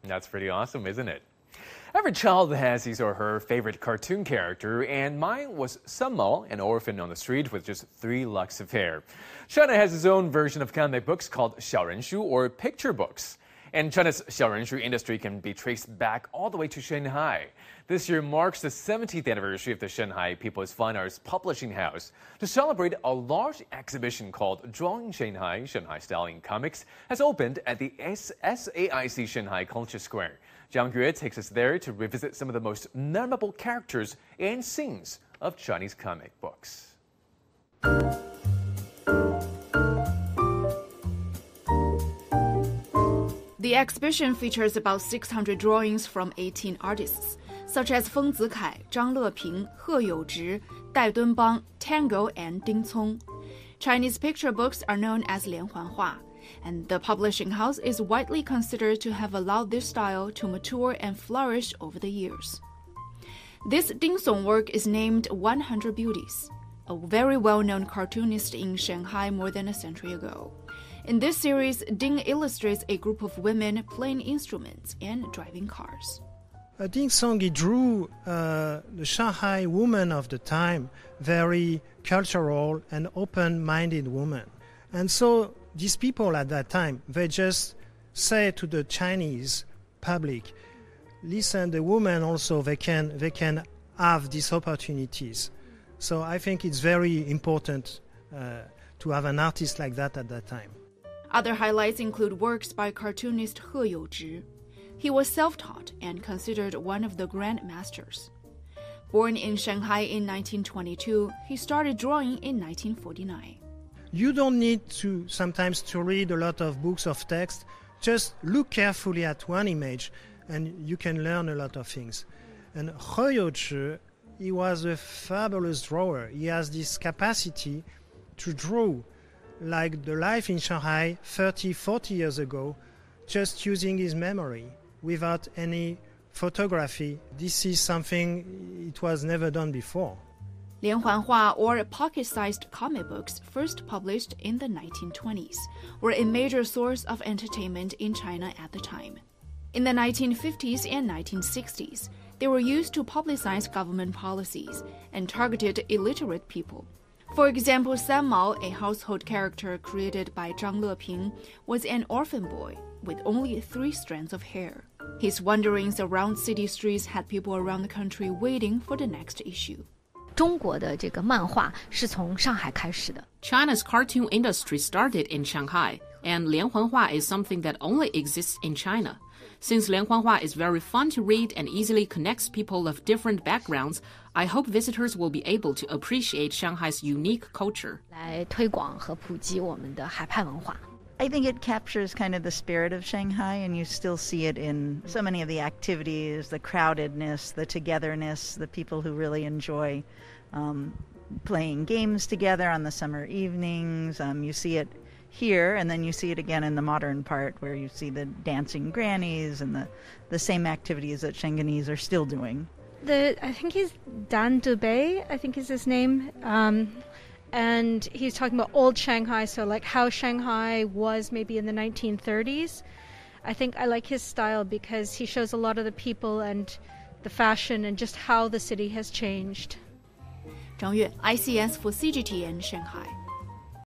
That's pretty awesome, isn't it? Every child has his or her favorite cartoon character, and mine was Sun Mao, an orphan on the street with just 3 locks of hair. China has its own version of comic books called xiaorenshu, or picture books. And China's xiaorenshu industry can be traced back all the way to Shanghai. This year marks the 70th anniversary of the Shanghai People's Fine Arts Publishing House. To celebrate, a large exhibition called Drawing Shanghai, Shanghai Style in Comics, has opened at the SAIC Shanghai Culture Square. Jiang Yue takes us there to revisit some of the most memorable characters and scenes of Chinese comic books. The exhibition features about 600 drawings from 18 artists, such as Feng Zikai, Zhang Leping, He Youzhi, Dai Dunbang, Tango, and Ding Cong. Chinese picture books are known as Lianhuanhua, and the publishing house is widely considered to have allowed this style to mature and flourish over the years. This Ding Song work is named 100 Beauties, a very well-known cartoonist in Shanghai more than a century ago. In this series, Ding illustrates a group of women playing instruments and driving cars. Ding Song drew the Shanghai woman of the time, very cultural and open-minded woman. And so these people at that time, they just say to the Chinese public, listen, the women also, they can have these opportunities. So I think it's very important to have an artist like that at that time. Other highlights include works by cartoonist He Youzhi. He was self-taught and considered one of the grand masters. Born in Shanghai in 1922, he started drawing in 1949. You don't need to sometimes to read a lot of books of text. Just look carefully at one image and you can learn a lot of things. And He Youzhi, he was a fabulous drawer. He has this capacity to draw like the life in Shanghai 30, 40 years ago, just using his memory without any photography. This is something it was never done before. Lianhuanhua, or pocket-sized comic books, first published in the 1920s, were a major source of entertainment in China at the time. In the 1950s and 1960s, they were used to publicize government policies and targeted illiterate people. For example, Sun Mao, a household character created by Zhang Leping, was an orphan boy with only 3 strands of hair. His wanderings around city streets had people around the country waiting for the next issue. China's cartoon industry started in Shanghai, and Lianhuanhua is something that only exists in China. Since Lianhuanhua is very fun to read and easily connects people of different backgrounds, I hope visitors will be able to appreciate Shanghai's unique culture. I think it captures kind of the spirit of Shanghai, and you still see it in so many of the activities, the crowdedness, the togetherness, the people who really enjoy playing games together on the summer evenings. You see it here, and then you see it again in the modern part where you see the dancing grannies and the same activities that Shanghainese are still doing. I think he's Dan Dubé, I think is his name. And he's talking about old Shanghai, so like how Shanghai was maybe in the 1930s. I think I like his style because he shows a lot of the people and the fashion and just how the city has changed. Zhang Yue, ICS for CGTN Shanghai.